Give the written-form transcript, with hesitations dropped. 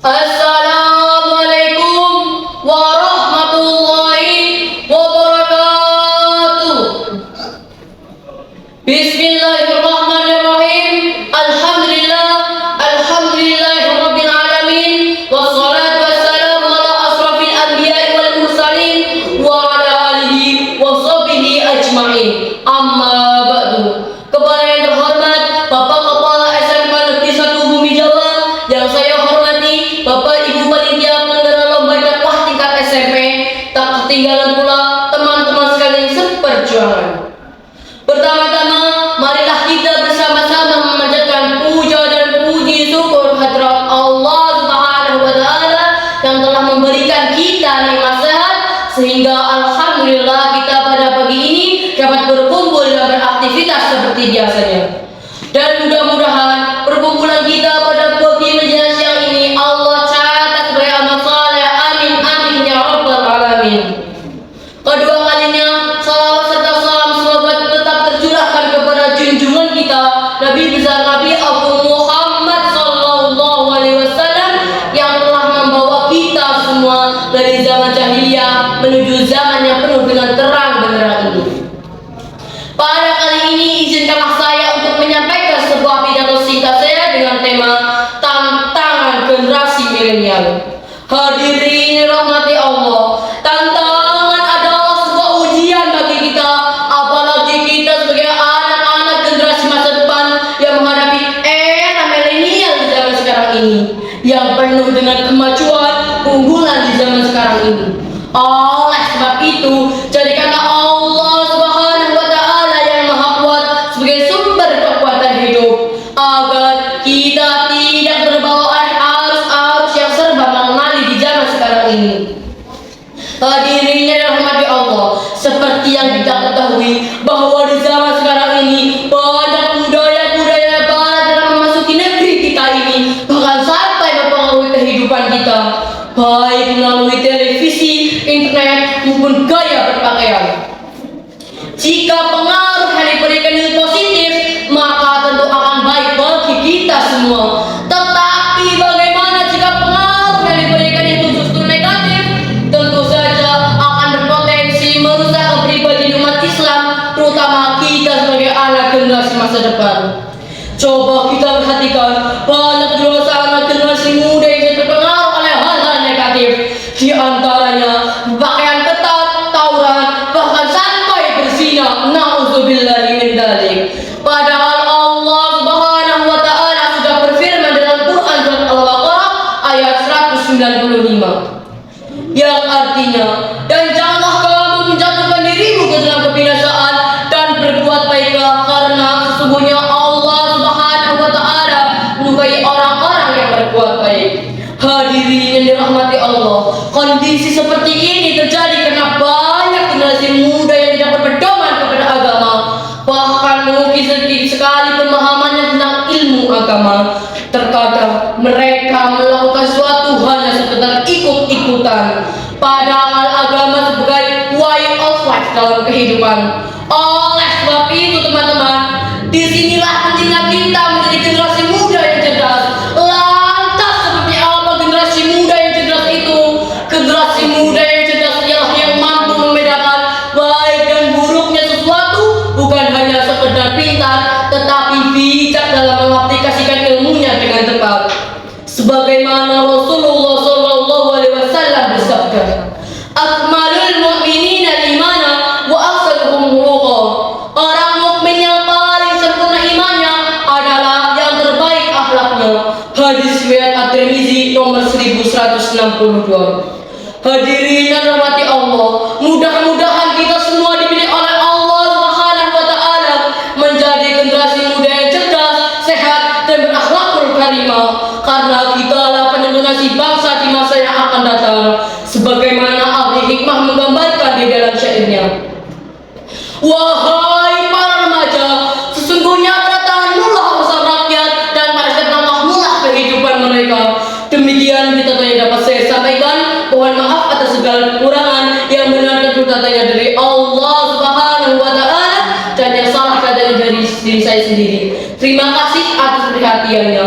Assalamualaikum warahmatullahi wabarakatuh. Bismillahirrahmanirrahim. Alhamdulillahirabbil alamin. Wassalatu wassalamu ala asrafil anbiya'i wal mursalin wa ala alihi wa sahbihi ajma'in. Amma ba'du. Kepada yang terhormat Bapak Kepala SMK Negeri 1 Bumi Jawa, yang saya hormati Bapak Ibu Panitia Penyelenggara Lomba Dakwah tingkat SMP, tak ketinggalan pula teman-teman sekalian seperjuangan. Pertama-tama, marilah kita bersama-sama memanjatkan puja dan puji syukur hadrat Allah Subhanahu wa Ta'ala yang telah memberikan kita nikmat sehat, sehingga alhamdulillah kita pada pagi ini dapat berkumpul dan beraktivitas seperti biasanya. Dan mudah-mudahan perkumpulan kita pada pagi menjelang siang ini Allah catat sebagai amal saleh. Amin amin ya rabbal alamin. Kedua kalinya, salawat serta salam semoga tetap tercurahkan kepada junjungan kita Nabi besar Nabi Abu Muhammad sallallahu alaihi wasallam yang telah membawa kita semua dari zaman jahiliyah menuju zaman yang penuh dengan terang benderang ini. Pada kali ini izinkanlah saya untuk menyampaikan sebuah pidato singkat saya dengan tema tantangan generasi milenial. Hadirin rahmati Allah, tantangan adalah sebuah ujian bagi kita, apalagi kita sebagai anak-anak generasi masa depan yang menghadapi era milenial di zaman sekarang ini, yang penuh dengan kemajuan keunggulan di zaman sekarang ini. Oleh sebab itu, jadikanlah Allah Subhanahu wa Ta'ala yang Maha Kuat sebagai sumber kekuatan hidup, agar kita tidak terbawa oleh arus-arus yang serba mengalir di zaman sekarang ini. Hadirin yang dirahmati Allah, seperti yang kita ketahui bahwa di zaman sekarang ini banyak budaya-budaya barat dalam memasuki negeri kita ini, bahkan sampai mempengaruhi kehidupan kita, baik melalui televisi, internet maupun gaya berpakaian. Jika pengaruh yang diberikan itu positif, maka tentu akan baik bagi kita semua. Tetapi bagaimana jika pengaruh yang diberikan itu justru negatif? Tentu saja akan berpotensi merusak kepribadian umat Islam, terutama kita sebagai anak generasi masa depan. Coba kita perhatikan, banyak juga anak generasi muda yang terpengaruh oleh hal-hal negatif. Di antaranya pakaian ketat, tawuran, bahkan sampai berzina. Na'udzubillahi min dzalik. Padahal Allah Subhanahu wa Ta'ala sudah berfirman dalam Quran surat Al-Baqarah ayat 195, yang artinya, dan janganlah kamu menjatuhkan dirimu ke dalam kebinasaan dan berbuat baiklah, karena sesungguhnya Allah Subhanahu wa Ta'ala menyukai orang-orang yang berbuat baik. Hadirin yang dirahmati Allah, kondisi seperti ini terjadi karena banyak generasi muda yang tidak berpedoman kepada agama, bahkan mungkin sedikit sekali pemahamannya tentang ilmu agama. Terkadang mereka melakukan suatu hanya sekedar ikut-ikutan, padahal agama sebagai way of life dalam kehidupan. Oleh sebab itu teman-teman, disinilah pentingnya kita menjadi generasi muda yang cerdas. Lantas seperti apa generasi muda yang cerdas itu? Generasi muda yang cerdas ialah yang mampu membedakan baik dan buruknya sesuatu, bukan hanya sekedar pintar, tetapi bijak dalam mengaplikasikan ilmunya dengan tepat. Sebagaimana Rasulullah sallallahu alaihi wasallam bersabda, "Akmalul mu'minina imana wa ahsanuhum khuluqa." Orang mukmin yang paling sempurna imannya adalah yang terbaik akhlaknya. Hadis riwayat At-Tirmizi nomor 1162. Hadirin yang dirahmati Allah, mudah-mudahan kita semua dipilih oleh Allah Subhanahu wa Ta'ala menjadi generasi muda yang cerdas, sehat, dan berakhlakul karimah, karena kita adalah penerus bangsa di masa yang akan datang, sebagaimana ahli hikmah menggambarkan di dalam syairnya. Wahai para remaja, sesungguhnya tatanulah usaha rakyat dan martabatlah kehidupan mereka. Demikian kita yang dapat saya sampaikan. Mohon maaf atas segala kekurangan. Yang benar tentu katanya dari Allah Subhanahu wa Ta'ala, dan yang salah katanya dari diri saya sendiri. Terima kasih atas perhatiannya.